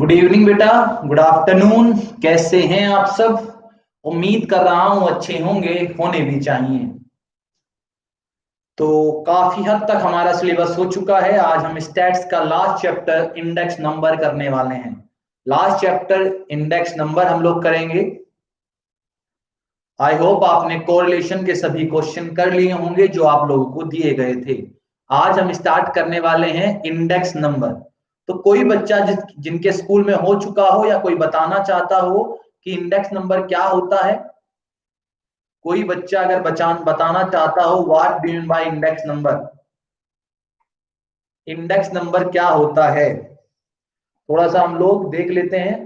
Good evening बेटा, good afternoon. कैसे हैं आप सब? उम्मीद कर रहा हूं अच्छे होंगे, होने भी चाहिए। तो काफी हद तक हमारा सिलेबस हो चुका है। आज हम स्टैट्स का लास्ट चैप्टर इंडेक्स नंबर करने वाले हैं। लास्ट चैप्टर इंडेक्स नंबर हम लोग करेंगे। आई होप आपने कोरिलेशन के सभी क्वेश्चन कर लिए होंगे जो आप लोगों को दिए गए थे। आज हम स्टार्ट करने वाले हैं इंडेक्स नंबर। तो कोई बच्चा जिनके स्कूल में हो चुका हो या कोई बताना चाहता हो कि इंडेक्स नंबर क्या होता है? कोई बच्चा अगर बताना चाहता हो what do you mean by index number, index number क्या होता है, थोड़ा सा हम लोग देख लेते हैं।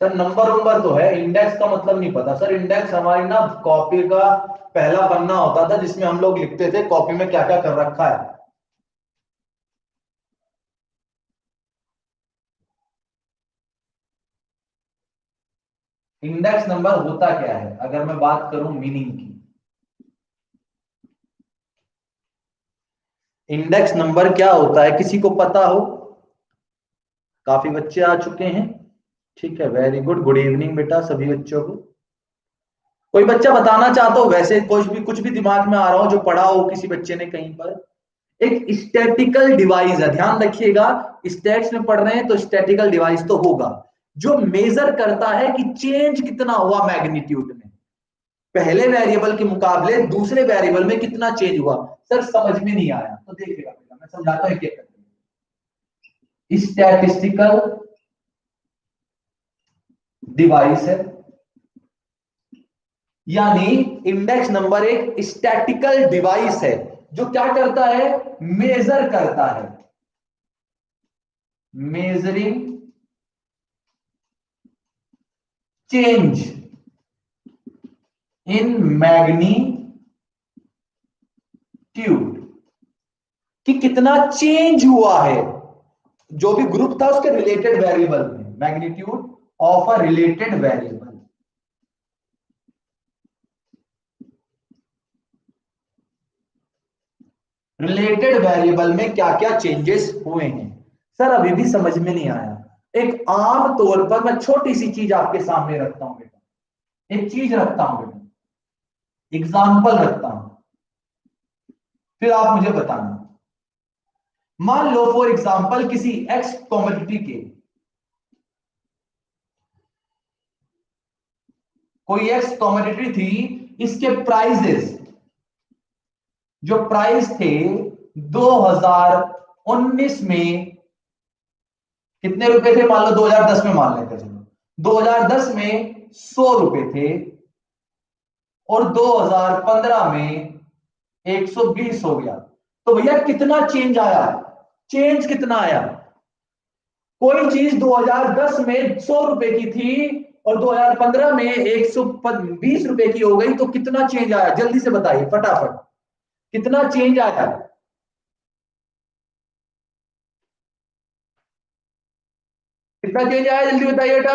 सर नंबर नंबर तो है, इंडेक्स का मतलब नहीं पता सर। इंडेक्स हमारी ना कॉपी का पहला पन्ना होता था जिसमें हम लोग लिखते थे कॉपी में क्या क्या कर रखा है। इंडेक्स नंबर होता क्या है अगर मैं बात करूं मीनिंग की? इंडेक्स नंबर क्या होता है, किसी को पता हो? काफी बच्चे आ चुके हैं। ठीक है, वेरी गुड। गुड इवनिंग बेटा सभी बच्चों को। कोई बच्चा बताना चाहता हो, वैसे कुछ भी दिमाग में आ रहा हो जो पढ़ा हो किसी बच्चे ने कहीं पर? एक स्टैटिकल डिवाइस है, ध्यान रखिएगा। स्टैट्स में पढ़ रहे हैं तो स्टैटिकल डिवाइस तो होगा जो मेजर करता है कि चेंज कितना हुआ मैग्नीट्यूड में, पहले वेरिएबल के मुकाबले दूसरे वेरिएबल में कितना चेंज हुआ। सर समझ में नहीं आया तो देखिएगा बेटा, मैं समझाता हूं एक एक। स्टैटिस्टिकल डिवाइस है, यानी इंडेक्स नंबर एक स्टैटिकल डिवाइस है जो क्या करता है, मेजर करता है, मेजरिंग चेंज इन मैग्नीट्यूड, कि कितना चेंज हुआ है जो भी ग्रुप था उसके रिलेटेड वेरिएबल में, magnitude of a related variable. Related variable में क्या क्या चेंजेस हुए हैं। सर अभी भी समझ में नहीं आया। एक आम तौर पर मैं छोटी सी चीज आपके सामने रखता हूं बेटा, एक चीज रखता हूं बेटा, एग्जाम्पल रखता हूं, फिर आप मुझे बताना। मान लो फॉर एग्जाम्पल किसी एक्स कमोडिटी के, कोई एक्स कमोडिटी थी, इसके प्राइजेस जो प्राइस थे 2019 में कितने रुपए थे? मान लो 2010 में मान लेते, चलो 2010 में 100 रुपए थे और 2015 में 120 हो गया। तो भैया कितना चेंज आया? चेंज कितना आया? कोई चीज 2010 में 100 रुपए की थी और 2015 में 120 रुपए की हो गई, तो कितना चेंज आया? जल्दी से बताइए फटाफट, कितना चेंज आया? कितना चेंज आया जल्दी बताइए बेटा।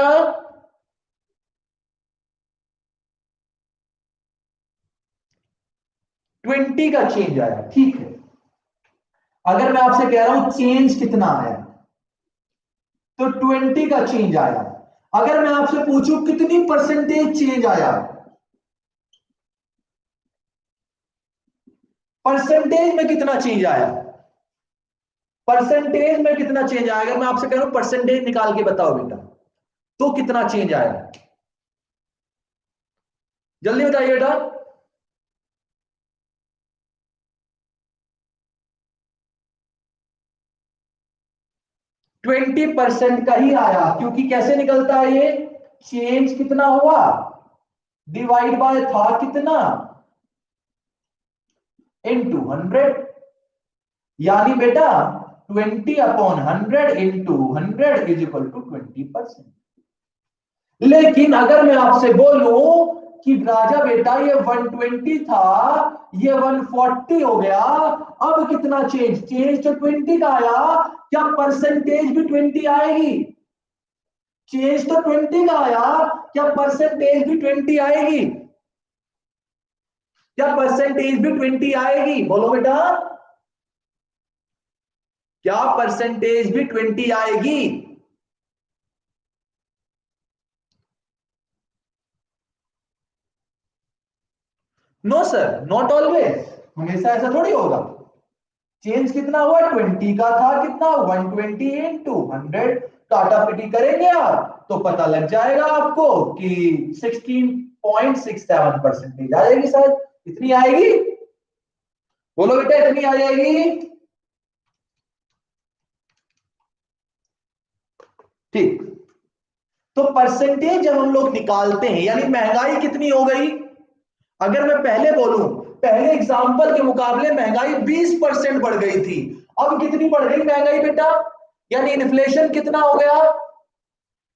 20 का चेंज आया, ठीक है। अगर मैं आपसे कह रहा हूं चेंज कितना आया, तो 20 का चेंज आया। अगर मैं आपसे पूछूं कितनी परसेंटेज चेंज आया, परसेंटेज में कितना चेंज आया? परसेंटेज में कितना चेंज आया? अगर मैं आपसे कह रहा हूं परसेंटेज निकाल के बताओ बेटा, तो कितना चेंज आया? जल्दी बताइए बेटा। 20% का ही आया, क्योंकि कैसे निकलता है ये? चेंज कितना हुआ डिवाइड बाय था कितना, इनटू 100। यानी बेटा 20/100 इंटू 100 इज इक्वल टू 20%। लेकिन अगर मैं आपसे बोलूं कि राजा बेटा ये 120 था, ये 140 हो गया, अब कितना चेंज? चेंज तो 20 का आया, क्या परसेंटेज भी 20 आएगी? चेंज तो 20 का आया, क्या परसेंटेज भी 20 आएगी? क्या परसेंटेज भी 20 आएगी? बोलो बेटा, क्या परसेंटेज भी 20 आएगी? नो सर, नॉट ऑलवेज, हमेशा ऐसा थोड़ी होगा। चेंज कितना हुआ? 20 का था, कितना 120 इंटू 100, काटा पीटी करेंगे आप तो पता लग जाएगा आपको कि 16.67 परसेंटेज आ जाएगी। शायद इतनी आएगी। बोलो बेटा, इतनी आ जाएगी? ठीक। तो परसेंटेज जब हम लोग निकालते हैं, यानी महंगाई कितनी हो गई? अगर मैं पहले बोलूं, पहले एग्जाम्पल के मुकाबले महंगाई 20% बढ़ गई थी। अब कितनी बढ़ गई महंगाई बेटा? यानी इन्फ्लेशन कितना हो गया?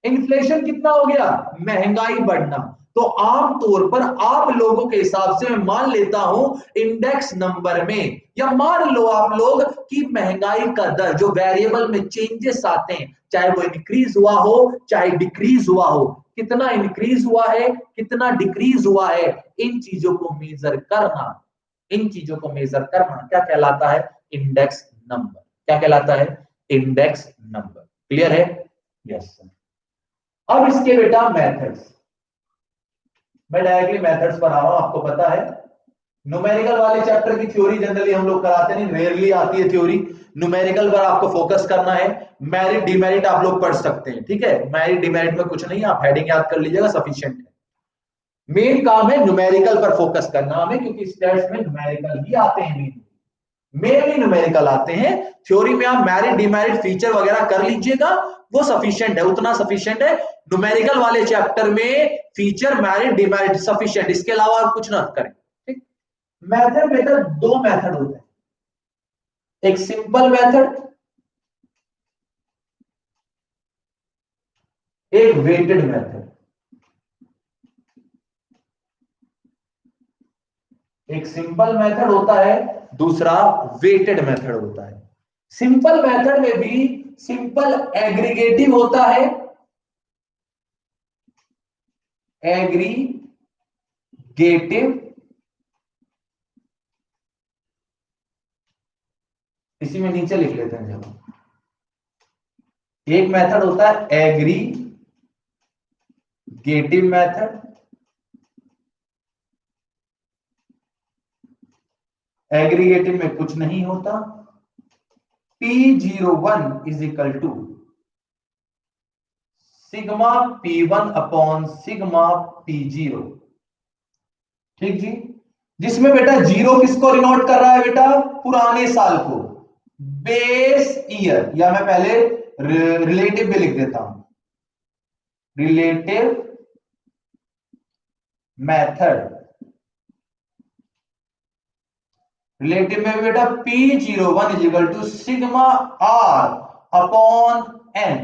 इन्फ्लेशन कितना हो गया? महंगाई बढ़ना। तो आमतौर पर आप लोगों के हिसाब से मैं मान लेता हूं इंडेक्स नंबर में, या मान लो आप लोग कि महंगाई का दर जो वेरिएबल में चेंजेस आते हैं, चाहे वो इंक्रीज हुआ हो चाहे डिक्रीज हुआ हो, कितना इंक्रीज हुआ है कितना डिक्रीज हुआ है, इन चीजों को मेजर करना, इन चीजों को मेजर करना क्या कहलाता है? Index number. क्या कहलाता है? Index number. क्लियर है? Yes sir. अब इसके बेटा मेथड्स, मैं डायरेक्टली मेथड्स पर आ रहा हूं। आपको पता है न्यूमेरिकल वाले चैप्टर की थ्योरी जनरली हम लोग कराते नहीं, रेयरली आती है थ्योरी। न्यूमेरिकल पर आपको फोकस करना है। मेरिट डिमेरिट आप लोग पढ़ सकते हैं, ठीक है। मेरिट डिमेरिट में कुछ नहीं, आप हेडिंग याद कर लीजिएगा, सफिशिएंट है। मेन काम है न्यूमेरिकल पर फोकस करना हमें, क्योंकि स्टेट्स में न्यूमेरिकल ही आते हैं, मेनली न्यूमेरिकल आते हैं। थ्योरी में आप मेरिट डिमेरिट फीचर वगैरह कर लीजिएगा, वो सफिशिएंट है, उतना सफिशिएंट है। न्यूमेरिकल वाले चैप्टर में फीचर मेरिट डिमेरिट सफिशिएंट, इसके अलावा आप कुछ ना करें, ठीक। मेथड बेटा दो मेथड होते हैं, एक सिंपल मेथड, एक वेटेड मेथड। एक सिंपल मेथड होता है, दूसरा वेटेड मेथड होता है। सिंपल मेथड में भी सिंपल एग्रीगेटिव होता है, एग्रीगेटिव, इसी में नीचे लिख लेते हैं जब। एक मेथड होता है एग्रीगेटिव मेथड, एग्रीगेटिव में कुछ नहीं होता। P01 is equal to sigma P1 upon sigma P0, ठीक जी। जिसमें बेटा जीरो किसको डिनोट कर रहा है बेटा? पुराने साल को, बेस ईयर, या मैं पहले रिलेटिव भी लिख देता हूं, रिलेटिव मेथड। रिलेटिव में बेटा P01 is equal to sigma R upon N,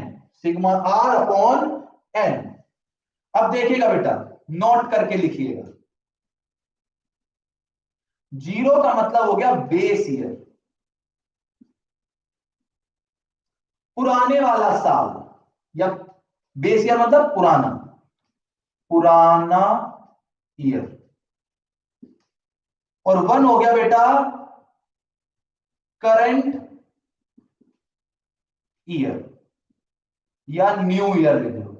sigma R upon N। अब देखिएगा बेटा, नोट करके लिखिएगा, जीरो का मतलब हो गया बेस ईयर, पुराने वाला साल, या बेस ईयर मतलब पुराना, पुराना ईयर। और वन हो गया बेटा करंट ईयर, या न्यू ईयर लिख लो।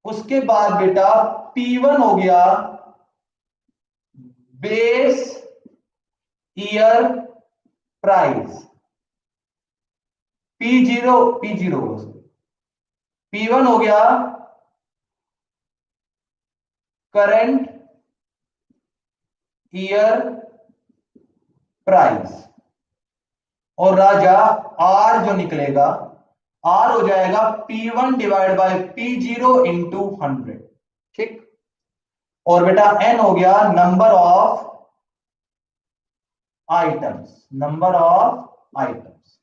उसके बाद बेटा P1 हो गया base year price, P0 P1 हो गया करंट ईयर प्राइस, और राजा R जो निकलेगा, R हो जाएगा P1 divide by P0 into 100, ठीक। और बेटा N हो गया number of items, number of items.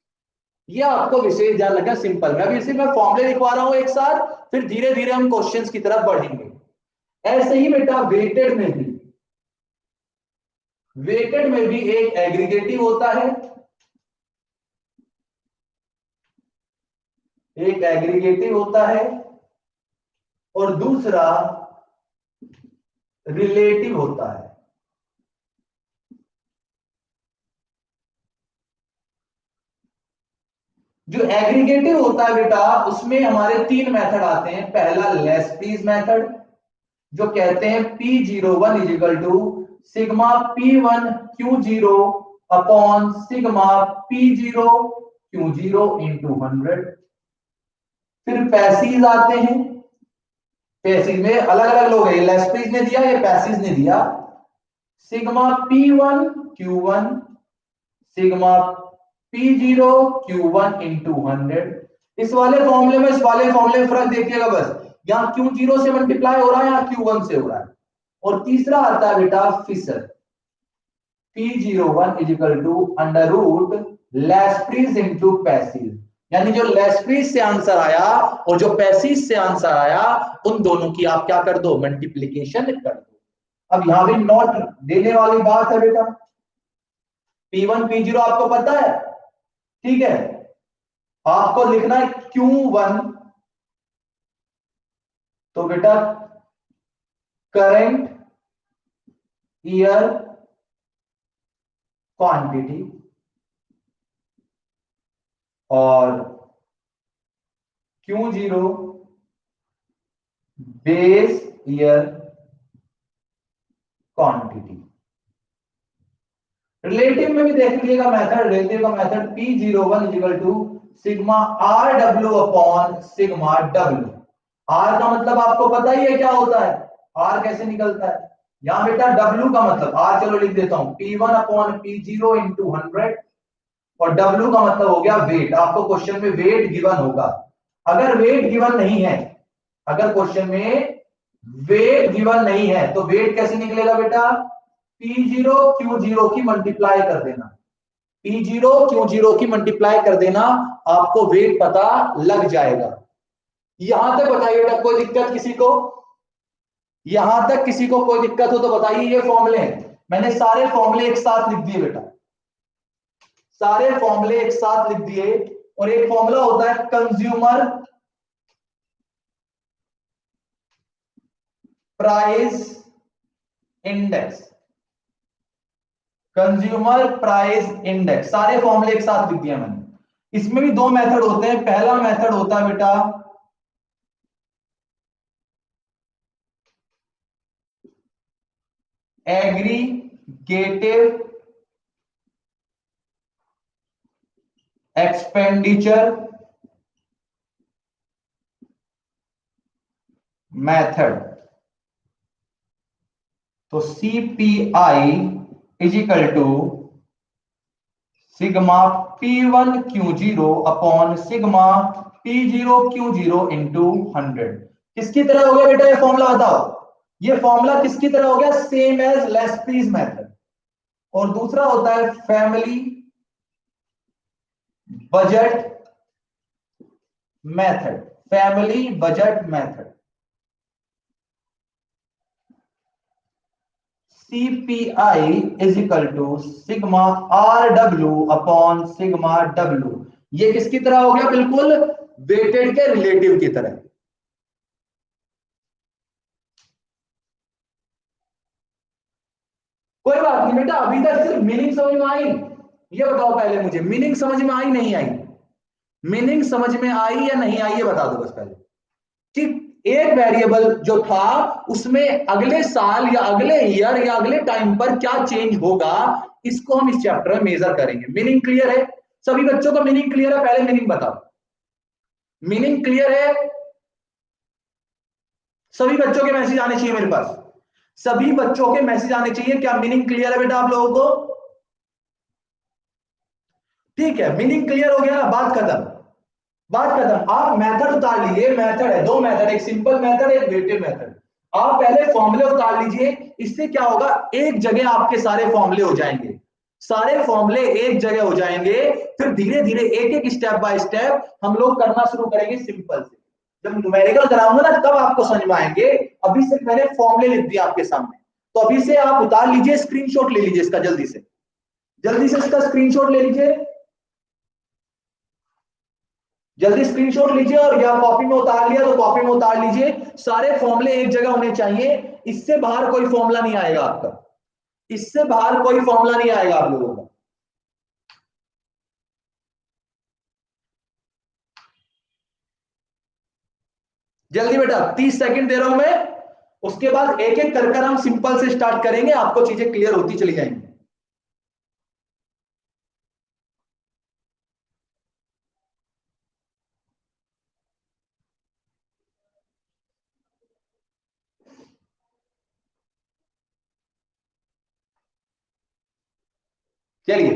ये आपको विशेष ध्यान रखना, सिंपल। मैं अभी सिर्फ मैं फॉर्मूले लिखवा रहा हूं एक साथ, फिर धीरे धीरे हम क्वेश्चंस की तरफ बढ़ेंगे। ऐसे ही बेटा वेटेड में भी, वेटेड में भी एक एग्रीगेटिव होता है, एक एग्रीगेटिव होता है, और दूसरा रिलेटिव होता है। जो एग्रीगेटिव होता है बेटा, उसमें हमारे 3 मेथड आते हैं। पहला लेस्पीज मेथड, जो कहते हैं P01 is equal to sigma P1 Q0 upon sigma P0 Q0 into 100। फिर पैसीज आते हैं। पैसीज में अलग अलग लोग हैं, लेस्पीज ने दिया, ये पैसीज ने दिया। Sigma P1 Q1 sigma P0 Q1 into 100। इस वाले फॉर्मूले में इस वाले फॉर्मूले में फर्क देखिएगा बस, यहां Q0 से मल्टीप्लाई हो रहा है, यहां Q1 से हो रहा है। और तीसरा आता है बेटा Fisher, P01 is equal to under root लेस्प्रीज इंटू पैसिव। यानी जो लेस्प्रीज से आंसर आया और जो पैसिव से आंसर आया, उन दोनों की आप क्या कर दो, मल्टीप्लीकेशन कर दो। अब यहां भी नोट देने वाली बात है बेटा, P1 P0 आपको पता है, ठीक है। आपको लिखना है Q1, तो बेटा करंट ईयर क्वांटिटी, और Q0 base year quantity. Relative में भी देख लीजिएगा मेथड, रिलेटिव का method P01 equal to sigma R W upon sigma W. R का मतलब आपको पता ही है क्या होता है, आर कैसे निकलता है। यहां बेटा डब्ल्यू का मतलब, आर चलो लिख देता हूं, P1 अपॉन P0 इंटू 100, और डब्ल्यू का मतलब हो गया वेट। आपको क्वेश्चन में वेट गिवन होगा, अगर वेट गिवन नहीं है, अगर क्वेश्चन में वेट गिवन नहीं है तो वेट कैसे निकलेगा बेटा, P0 Q0 की मल्टीप्लाई कर देना, P0 Q0 की मल्टीप्लाई कर देना, आपको वेट पता लग जाएगा। यहां तक बताइए बेटा, कोई दिक्कत किसी को, यहां तक किसी को कोई दिक्कत हो तो बताइए। ये फॉर्मूले हैं, मैंने सारे फॉर्मूले एक साथ लिख दिए बेटा, सारे फॉर्मूले एक साथ लिख दिए। और एक फॉर्मूला होता है consumer price index, consumer price index, सारे फॉर्मूले एक साथ लिख दिया मैंने। इसमें भी 2 मेथड होते हैं। पहला मेथड होता है बेटा एग्रीगेटिव एक्सपेंडिचर मेथड। तो CPI is equal to sigma P1 Q0 upon sigma P0 Q0 into 100। किसकी तरह हो गया बेटा ये फॉर्मूला, बताओ ये फॉर्मूला किसकी तरह हो गया, सेम एज लेस्पीज मेथड। और दूसरा होता है family budget method, family budget method. CPI is equal to sigma RW upon sigma W। ये किसकी तरह हो गया, बिल्कुल वेटेड के रिलेटिव की तरह। कोई बात नहीं बेटा, अभी तक सिर्फ मीनिंग समझ में आई, ये बताओ पहले मुझे, मीनिंग समझ में आई नहीं आई, मीनिंग समझ में आई या नहीं आई ये बता दो बस पहले। ठीक, एक वेरिएबल जो था उसमें अगले साल या अगले ईयर या अगले टाइम पर क्या चेंज होगा, इसको हम इस चैप्टर में मेजर करेंगे। मीनिंग क्लियर है सभी बच्चों का, मीनिंग क्लियर है, पहले मीनिंग बताओ, मीनिंग क्लियर है सभी बच्चों के, मैसेज आने चाहिए मेरे पास, सभी बच्चों के मैसेज आने चाहिए, क्या मीनिंग क्लियर है बेटा आप लोगों को। ठीक है, मीनिंग क्लियर हो गया ना, बात खत्म, बात खत्म। आप मेथड उतार लीजिए, मेथड है 2 मेथड, एक सिंपल मेथड, एक वेटेड मेथड। आप पहले फॉर्मूले उतार लीजिए, इससे क्या होगा, एक जगह आपके सारे फॉर्मूले हो जाएंगे, सारे फॉर्मूले एक जगह हो जाएंगे। फिर धीरे धीरे एक एक स्टेप बाय स्टेप हम लोग करना शुरू करेंगे सिंपल से। जब न्यूमेरिकल कराऊंगा ना तब आपको समझ में आएंगे, अभी से मैंने फॉर्मूले लिख दिए आपके सामने, तो अभी से आप उतार लीजिए, स्क्रीनशॉट ले लीजिए इसका, जल्दी से जल्दी से इसका स्क्रीनशॉट ले लीजिए, जल्दी स्क्रीनशॉट लीजिए, और या कॉपी में उतार लिया तो कॉपी में उतार लीजिए। सारे फॉर्मूले एक जगह होने चाहिए, इससे बाहर कोई फॉर्मूला नहीं आएगा आपका, इससे बाहर कोई फॉर्मूला नहीं आएगा आप लोगों का। जल्दी बेटा, 30 सेकंड दे रहा हूं मैं, उसके बाद एक एक कर हम सिंपल से स्टार्ट करेंगे, आपको चीजें क्लियर होती चली जाएंगी। चलिए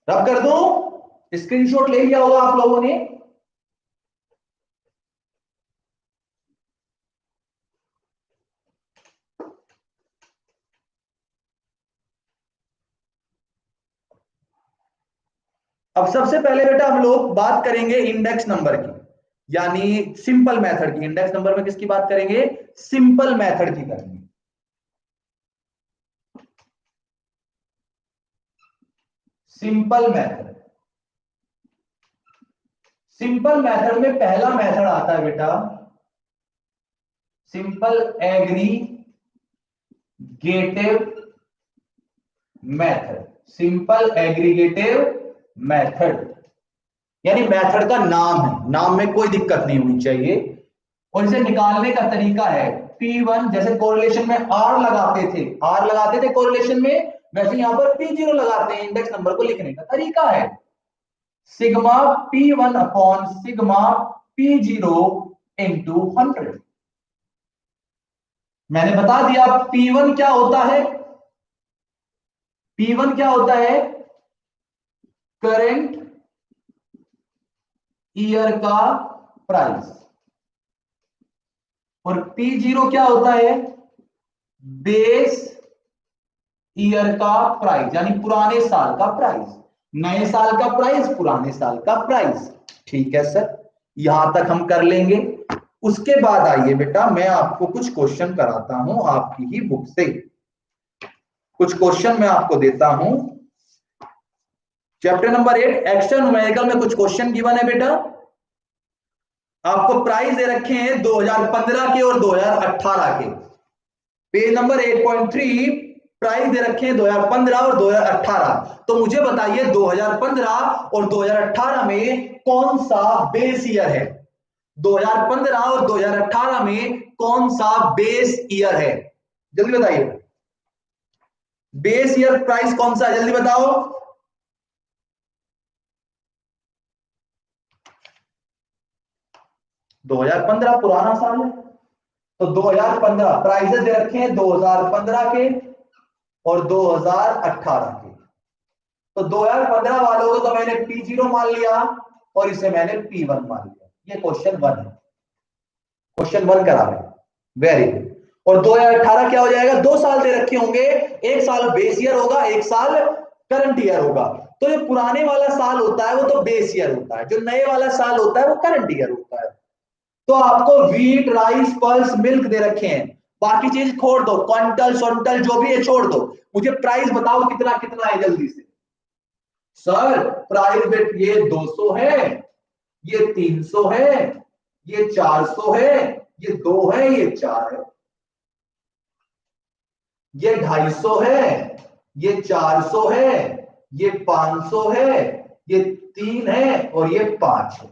रब कर दूं, स्क्रीनशॉट ले लिया होगा आप लोगों ने। अब सबसे पहले बेटा हम लोग बात करेंगे इंडेक्स नंबर की, यानी सिंपल मेथड की। इंडेक्स नंबर में किसकी बात करेंगे? सिंपल मेथड की करेंगे। सिंपल मेथड, सिंपल मेथड में पहला मेथड आता है बेटा simple aggregative method. Simple aggregative method यानी मेथड का नाम है, नाम में कोई दिक्कत नहीं होनी चाहिए। और इसे निकालने का तरीका है P1, जैसे कोरिलेशन में R लगाते थे कोरिलेशन में, वैसे यहां पर P0 लगाते हैं। इंडेक्स नंबर को लिखने का तरीका है sigma P1 upon sigma P0 into 100। मैंने बता दिया P1 क्या होता है। P1 क्या होता है? करंट ईयर का प्राइस। और P0 क्या होता है? बेस ईयर का प्राइस, यानी पुराने साल का प्राइस। नए साल का प्राइस, पुराने साल का प्राइस। ठीक है सर, यहां तक हम कर लेंगे। उसके बाद आइए बेटा, मैं आपको कुछ क्वेश्चन कराता हूं आपकी ही बुक से। कुछ क्वेश्चन मैं आपको देता हूं। चैप्टर नंबर 8 एक्स्ट्रा न्यूमेरिकल में कुछ क्वेश्चन गिवन है बेटा। आपको प्राइस दे रखे हैं 2015 के और 2018 के। पेज नंबर 8.3 प्राइस दे रखे हैं 2015 और 2018। तो मुझे बताइए 2015 और 2018 में कौन सा बेस ईयर है? 2015 और 2018 में कौन सा बेस ईयर है? जल्दी बताइए, बेस ईयर प्राइस कौन सा है? जल्दी बताओ। 2015 पुराना साल है, तो 2015 प्राइजेस दे रखे हैं 2015 के और 2018 के। तो 2015 वालों को तो मैंने P0 मान लिया और इसे मैंने P1 मान लिया। ये क्वेश्चन 1 है, क्वेश्चन 1 करा रहे हैं। Very good. और 2018 क्या हो जाएगा? 2 साल दे रखे होंगे, एक साल बेस ईयर होगा, एक साल करंट ईयर होगा। तो जो पुराने वाला साल होता है वो तो बेस ईयर होता है, जो नए वाला साल होता है वो करंट ईयर होता है। तो आपको वीट, राइस, पल्स, मिल्क दे रखे हैं, बाकी चीज छोड़ दो, क्विंटल क्विंटल जो भी है छोड़ दो। मुझे प्राइस बताओ कितना कितना है जल्दी से। सर प्राइस बेट ये 200 है, ये 300 है, ये 400 है, ये 2 है, ये 4 है, ये 250 है, ये 400 है, ये 500 है, ये 3 है और ये 5 है।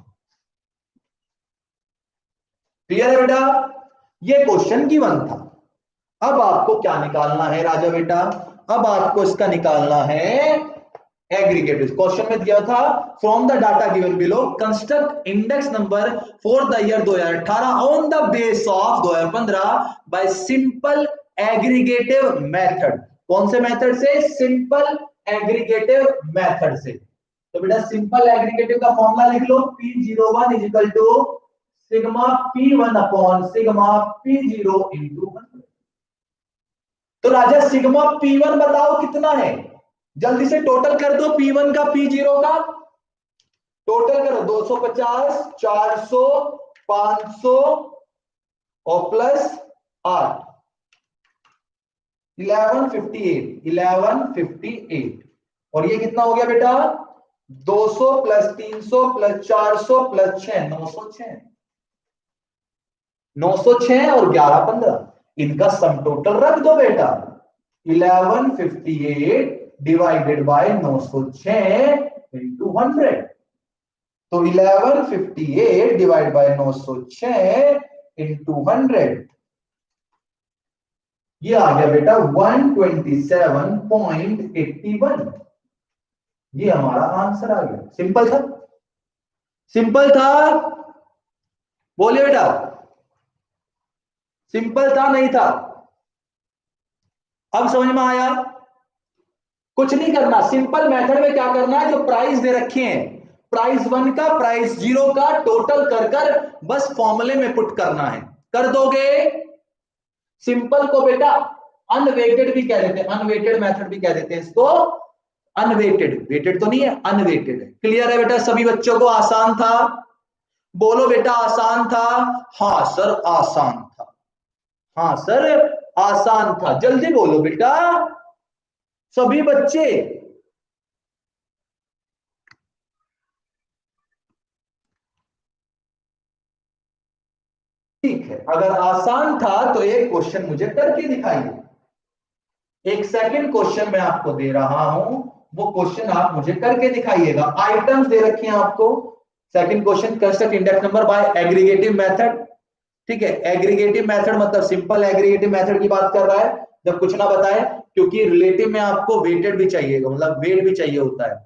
क्लियर है बेटा? ये क्वेश्चन गिवन था। अब आपको क्या निकालना है राजा बेटा? अब आपको इसका निकालना है एग्रीगेट। क्वेश्चन में दिया था from the data given below construct index number for the year 2018 on the base of 2015 bye simple aggregative method. कौन से मेथड से? सिंपल एग्रीगेटिव मेथड से। तो बेटा सिंपल एग्रीगेटिव का फॉर्मूला लिख लो, P01 is equal to sigma P1 upon sigma P0 into 100। तो राजा सिग्मा P1 बताओ कितना है? जल्दी से टोटल कर दो P1 का P0 का, टोटल करो 250, 400, 500 और प्लस 8, 1158 और ये कितना हो गया बेटा? 200 प्लस 300 प्लस 400 प्लस 6, 906। 906 और 1115, इनका सम टोटल रख दो बेटा। 1158 डिवाइडेड बाय 906 इंटू 100। तो 1158 डिवाइड बाय 906 इंटू 100, ये आ गया बेटा 127.81। ये हमारा आंसर आ गया। सिंपल था, सिंपल था, बोलिए बेटा, सिंपल था नहीं था? अब समझ में आया? कुछ नहीं करना, सिंपल मेथड में क्या करना है, जो प्राइस दे रखे हैं, प्राइस 1 का प्राइस 0 का टोटल कर कर बस फॉर्मूले में पुट करना है, कर दोगे। सिंपल को बेटा अनवेटेड भी कह देते हैं, अनवेटेड मेथड भी कह देते हैं इसको। अनवेटेड, वेटेड तो नहीं है, अनवेटेड है। क्लियर है बेटा सभी बच्चों को? आसान था? बोलो बेटा आसान था? हाँ सर आसान था, हाँ सर आसान था। जल्दी बोलो बेटा सभी बच्चे। ठीक है, अगर आसान था तो एक क्वेश्चन मुझे करके दिखाइए। एक सेकंड क्वेश्चन मैं आपको दे रहा हूं, वो क्वेश्चन आप मुझे करके दिखाइएगा। आइटम्स दे रखी हैं आपको। Second question, construct index number by aggregative method. ठीक है, एग्रीगेटिव मेथड मतलब सिंपल एग्रीगेटिव मेथड की बात कर रहा है, जब कुछ ना बताए, क्योंकि रिलेटिव में आपको वेटेड भी चाहिएगा, मतलब वेट भी चाहिए होता है।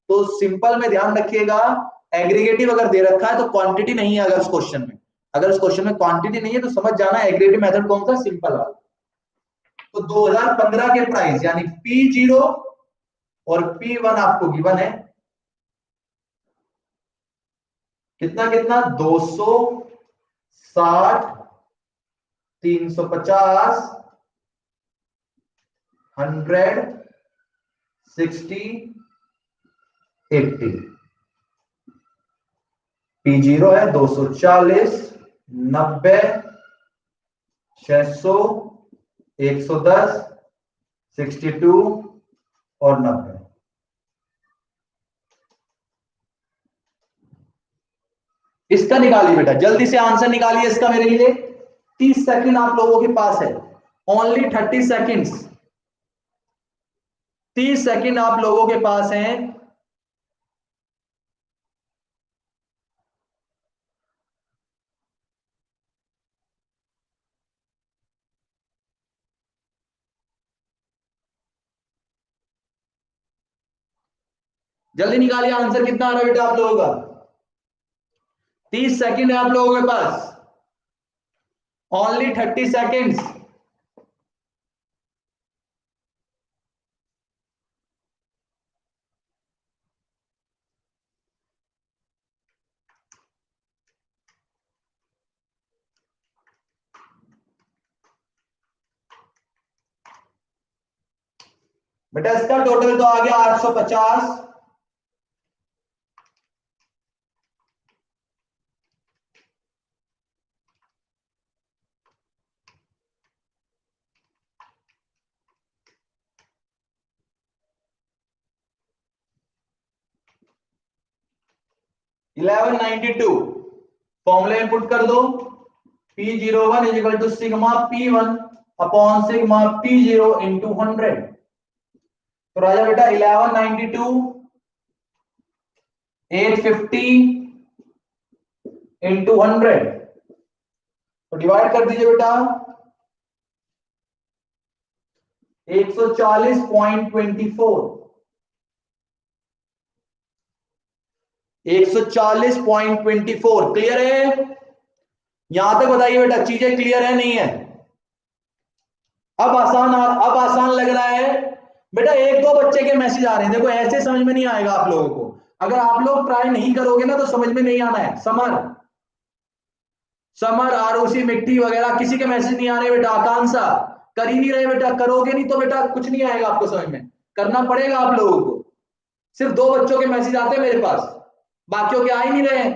तो सिंपल में ध्यान रखिएगा, एग्रीगेटिव अगर दे रखा है तो क्वांटिटी नहीं है। अगर उस क्वेश्चन में, अगर उस क्वेश्चन में क्वांटिटी नहीं है तो समझ जाना एग्रीगेटिव मेथड कौन सा, सिंपल वाला। तो 2015 के प्राइस यानी P0 और P1 आपको गिवन है। कितना कितना, 260, 350, 100, 60, 80। P0 है 240, 90, 600, 110, 62 और 90। इसका निकालिए बेटा, जल्दी से आंसर निकालिए इसका मेरे लिए। 30 सेकंड आप लोगों के पास है, ओनली 30 सेकंड्स। 30 सेकंड आप लोगों के पास हैं। जल्दी निकालिए आंसर, कितना आ रहा है बेटा आप लोगों का? 30 सेकंड है आप लोगों के पास, ओनली 30 सेकंड्स। बेटा इसका टोटल तो आ गया 850। इलेवन 92 फॉर्मूले में पुट कर दो। P01 is equal to sigma P1 upon sigma P0 into 100। तो राजा बेटा 1192 850 इंटू 100, तो डिवाइड कर दीजिए बेटा। 140.24, 140.24। क्लियर है? यहां तक बताइए बेटा, चीजें क्लियर है नहीं है? अब आसान लग रहा है बेटा। एक दो बच्चे के मैसेज आ रहे हैं, देखो ऐसे समझ में नहीं आएगा आप लोगों को। अगर आप लोग ट्राई नहीं करोगे ना तो समझ में नहीं आना है। समर, समर, आरुषि, मिट्टी वगैरह किसी के मैसेज नहीं आ रहे बेटा। आकांक्षा कर ही नहीं रहे बेटा, करोगे नहीं तो बेटा कुछ नहीं आएगा आपको समझ में, करना पड़ेगा आप लोगों को। सिर्फ दो बच्चों के मैसेज आते हैं मेरे पास, बाकियों के आ ही नहीं रहे।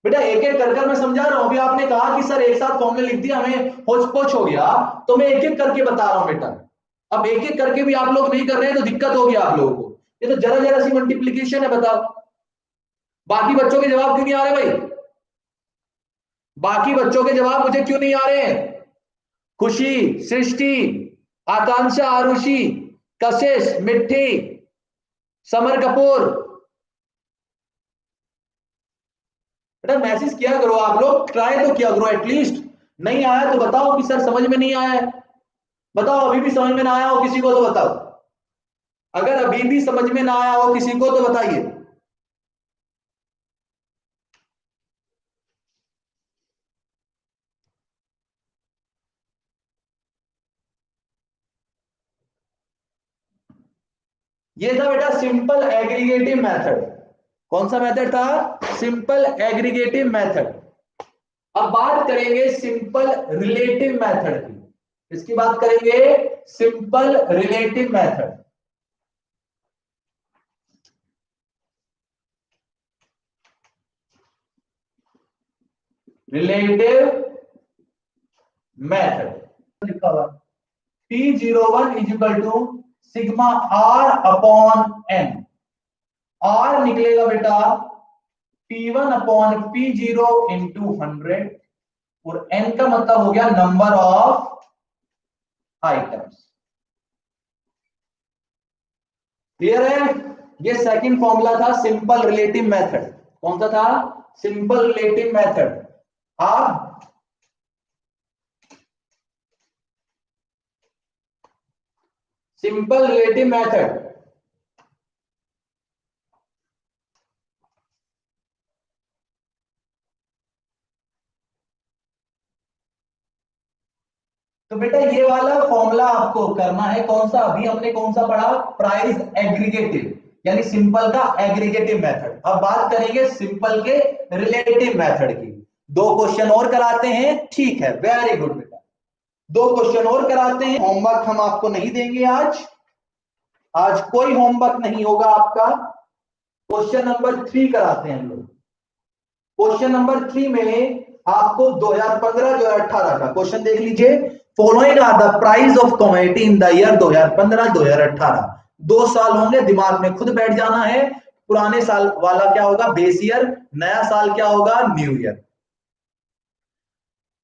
बेटा एक एक कर कर मैं समझा रहा हूं। अभी आपने कहा कि सर एक साथ फॉर्मूले लिख दिया, हमें होच पोच हो गया, तो मैं एक एक करके बता रहा हूं बेटा। अब एक एक करके भी आप लोग नहीं कर रहे हैं तो दिक्कत होगी आप लोगों को। ये तो जरा जरा सी मल्टीप्लीकेशन है, बताओ। बाकी बच्चों के जवाब क्यों नहीं आ रहे भाई? बाकी बच्चों के जवाब मुझे क्यों नहीं आ रहे हैं? खुशी, सृष्टि, आकांक्षा, आरुषि, कशिश, मिट्टी, समर कपूर, बेटा मैसेज किया करो आप लोग, ट्राई तो किया करो एटलीस्ट। नहीं आया तो बताओ कि सर समझ में नहीं आया है। बताओ अभी भी समझ में ना आया हो किसी को तो बताओ। अगर अभी भी समझ में ना आया हो किसी को तो बताइए। ये था बेटा सिंपल एग्रीगेटिव मेथड। कौन सा मेथड था? Simple aggregative method. अब बात करेंगे सिंपल रिलेटिव मेथड की। इसकी बात करेंगे simple relative method. Relative method लिखा हुआ P01 is equal to sigma R upon N। R निकलेगा बेटा P1 अपॉन P0 इंटू 100 और N का मतलब हो गया नंबर ऑफ आइटम्स। क्लियर है? ये सेकंड फॉर्मूला था सिंपल रिलेटिव मेथड। कौन सा था? Simple relative method. आप सिंपल रिलेटिव मेथड तो बेटा ये वाला फॉर्मूला आपको करना है। कौन सा? अभी हमने कौन सा पढ़ा? प्राइस एग्रीगेटिव, यानी सिंपल का एग्रीगेटिव मेथड। अब बात करेंगे सिंपल के रिलेटिव मेथड की। दो क्वेश्चन और कराते हैं, ठीक है? वेरी गुड बेटा, दो क्वेश्चन और कराते हैं। होमवर्क हम आपको नहीं देंगे आज। आज कोई होमवर्क नहीं होगा आपका। क्वेश्चन नंबर 3 कराते हैं हम लोग। क्वेश्चन नंबर 3 में आपको 2015-2018 का क्वेश्चन देख लीजिए। Following are the price of commodity in the year 2015-2018। 2 साल होंगे, दिमाग में खुद बैठ जाना है। पुराने साल वाला क्या होगा? Base year. नया साल क्या होगा? New year.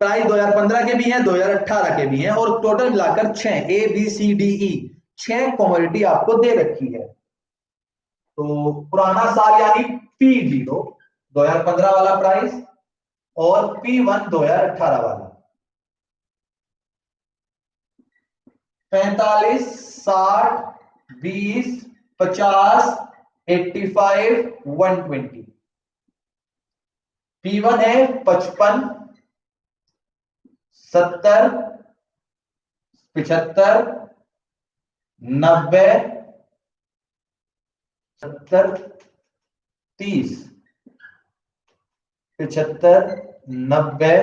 प्राइस 2015 के भी हैं, 2018 के भी हैं और टोटल मिलाकर 6 ABCDE 6 कमोडिटी आपको दे रखी है। तो पुराना साल यानी P0 2015 वाला प्राइस और P1 2018 वाला। 45, 60, 20, 50, 85, 120। P1 है 55, 70, 75, 90, 70, 30, 75, 90,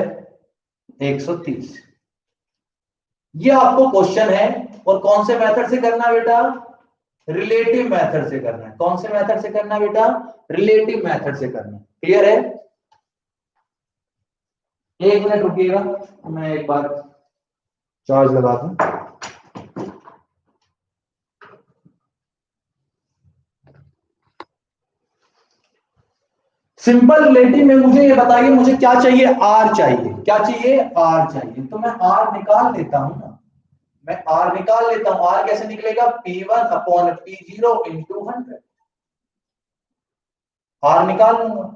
130। ये आपको क्वेश्चन है। और कौन से मेथड से करना है बेटा? रिलेटिव मेथड से करना है। कौन से मेथड से करना है बेटा? रिलेटिव मेथड से करना है। क्लियर है? एक मिनट रुकिएगा, मैं एक बार चार्ज लगा दूं। सिंपल रिलेटिव में मुझे ये बताइए, मुझे क्या चाहिए? आर चाहिए। क्या चाहिए? आर चाहिए। तो मैं आर निकाल लेता हूं ना। मैं आर निकाल लेता हूं। आर कैसे निकलेगा? P1 upon P0 into 100। Are निकाल लूंगा।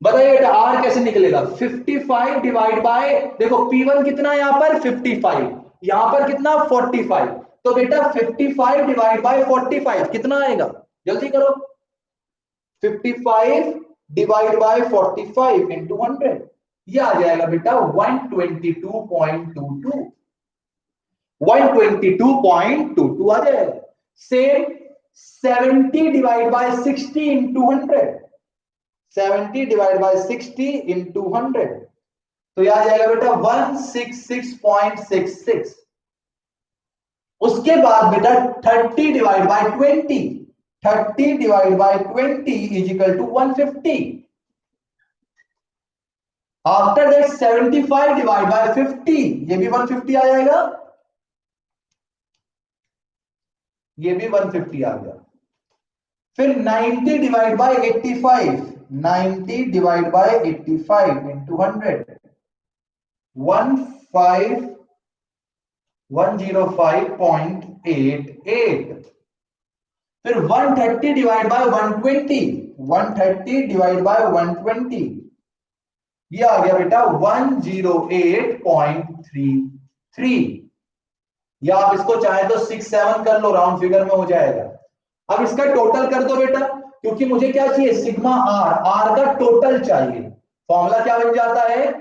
बताइए बेटा आर कैसे निकलेगा? 55 डिवाइड बाय, देखो P1 कितना है यहां पर? 55, यहां पर कितना? 45। तो बेटा 55 डिवाइड बाय 45 कितना आएगा? जल्दी करो। 55 डिवाइड बाय 45 इंटू 100, ये आ जाएगा बेटा 122.22। 122.22 आ जाएगा। Same 70 divide by 60 into 100। 70 divide by 60 into 100, तो यह आ जाएगा बेटा 166.66। उसके बाद बेटा 30 divide by 20, 30 divide by 20 is equal to 150। After that 75 divide by 50, ये भी 150 आ जाएगा। ये भी 150 आ गया। फिर 90 divide by 85, 90 divide by 85 into 100, 105.88। फिर 130 डिवाइड बाय 120, 130 डिवाइड बाय 120, ये आ गया बेटा 108.33। या आप इसको चाहे तो 6-7 कर लो, राउंड फिगर में हो जाएगा। अब इसका टोटल कर दो बेटा, क्योंकि मुझे क्या चाहिए, सिग्मा आर, आर का टोटल चाहिए। फॉर्मूला क्या बन जाता है,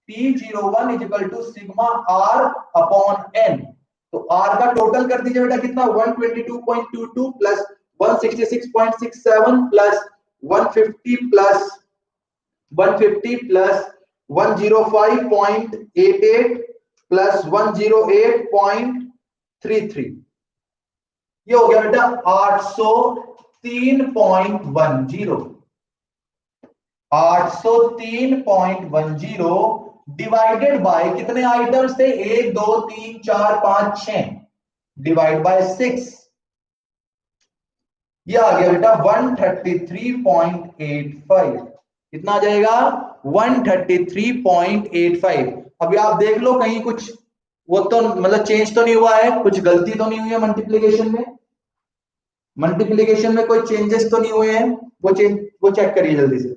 P01 equal to sigma R upon N. तो आर का टोटल कर दीजिए बेटा, कितना, 122.22 प्लस 166.67 प्लस 150 प्लस 105.88 प्लस 108.33, ये हो गया बेटा 803.10। 803.10 डिवाइडेड बाय कितने आइटम्स थे, 1 2 3 4 5 6, डिवाइड बाय 6, ये आ गया बेटा 133.85। कितना आ जाएगा, 133.85। अभी आप देख लो कहीं कुछ वो तो मतलब चेंज तो नहीं हुआ है, कुछ गलती तो नहीं हुई है मल्टीप्लीकेशन में, मल्टीप्लीकेशन में कोई चेंजेस तो नहीं हुए हैं, वो चेक करिए जल्दी से।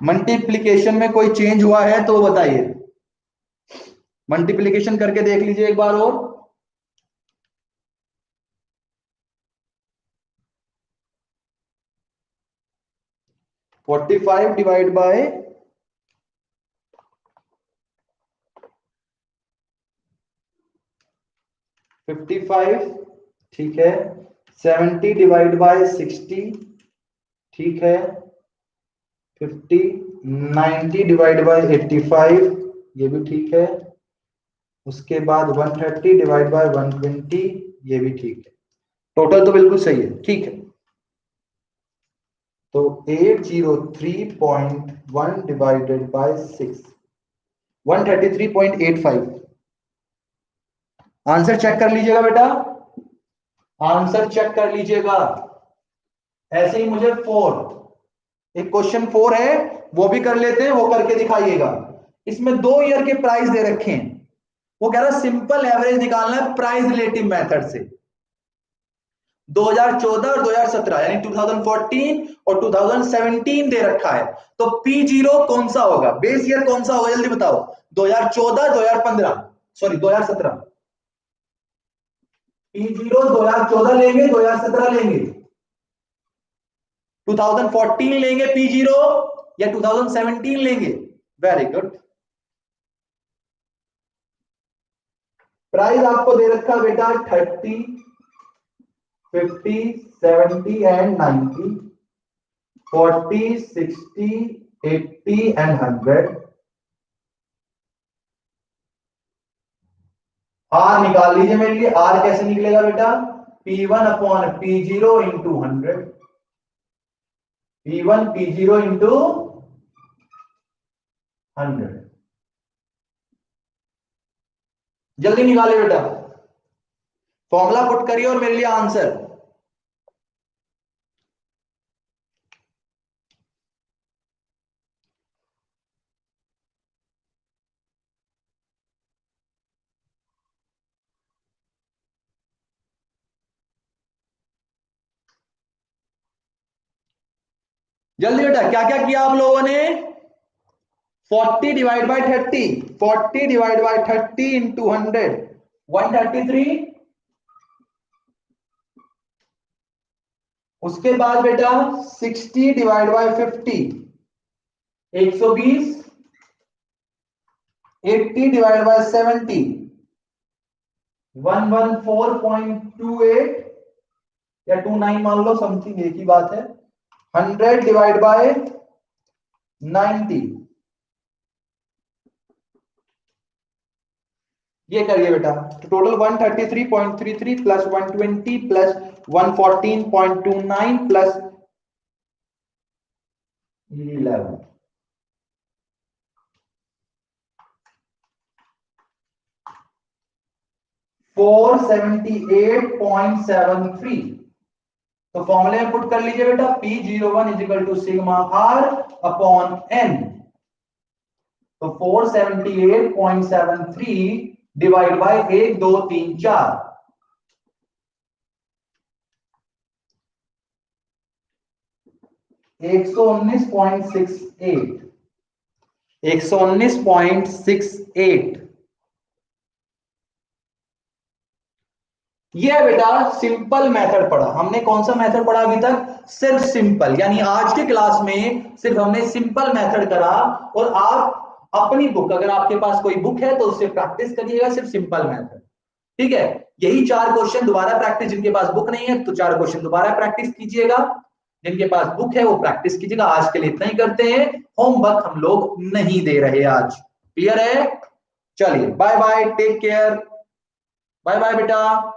मल्टीप्लीकेशन में कोई चेंज हुआ है तो बताइए, मल्टीप्लीकेशन करके देख लीजिए एक बार और। 45 डिवाइड बाय 55, ठीक है। 70 डिवाइड बाय 60, ठीक है। 50, 90 डिवाइड बाय 85, ये भी ठीक है। उसके बाद 130 डिवाइड बाय 120, ये भी ठीक है। टोटल तो बिल्कुल सही है, ठीक है। तो 803.1 डिवाइडेड बाय 6, 133.85। आंसर चेक कर लीजिएगा बेटा, आंसर चेक कर लीजिएगा। ऐसे ही मुझे 4, एक क्वेश्चन 4 है वो भी कर लेते हैं, वो करके दिखाइएगा। इसमें 2 ईयर के प्राइस दे रखे हैं, वो कह रहा सिंपल एवरेज निकालना है प्राइस रिलेटिव मेथड से। 2014 और 2017 यानी 2014 और 2017 दे रखा है, तो P0 कौन सा होगा, बेस ईयर कौन सा होगा, जल्दी बताओ। 2014, 2015, सॉरी 2017। P0 2014 लेंगे, 2017 लेंगे, 2014 लेंगे P0 या 2017 लेंगे। Very good. प्राइस आपको दे रखा बेटा 30, 50, 70 एंड 90, 40, 60, 80 एंड 100। आर निकाल लीजिए मेरे लिए, आर कैसे निकलेगा बेटा, P1 upon P0 into 100, P1 P0 into 100। जल्दी निकालिए बेटा, फॉर्मूला पुट करिए और मेरे लिए आंसर। जल्दी बेटा, क्या क्या किया आप लोगों ने, 40 divide by 30, 40 divide by 30 into 100, 133। उसके बाद बेटा 60 डिवाइड बाय 50, 120। 80 डिवाइड बाय 70, 114.28 या 29 मान लो, समथिंग एक ही बात है। 100 डिवाइड बाय 90, ये करिए बेटा। तो टोटल 133.33 प्लस 120 प्लस 114.29 प्लस 11, 4 478.73। तो फॉर्मूले में पुट कर लीजिए बेटा, P01 is equal to sigma R upon N। तो 478.73 डिवाइड बाय 1 2 3 4, 119.68, 119.68। ये है बेटा सिंपल मेथड पढ़ा हमने। कौन सा मेथड पढ़ा अभी तक? सिर्फ सिंपल, यानी आज के क्लास में सिर्फ हमने सिंपल मेथड करा। और आप अपनी बुक, अगर आपके पास कोई बुक है तो उससे प्रैक्टिस करिएगा सिर्फ सिंपल मेथड, ठीक है। यही 4 क्वेश्चन दोबारा प्रैक्टिस, जिनके पास बुक नहीं है तो 4 क्वेश्चन दोबारा प्रैक्टिस कीजिएगा, जिनके पास बुक है वो प्रैक्टिस कीजिएगा। आज के लिए इतना ही करते हैं, होमवर्क हम लोग नहीं दे रहे आज, क्लियर है? चलिए bye bye, take care, bye bye बेटा।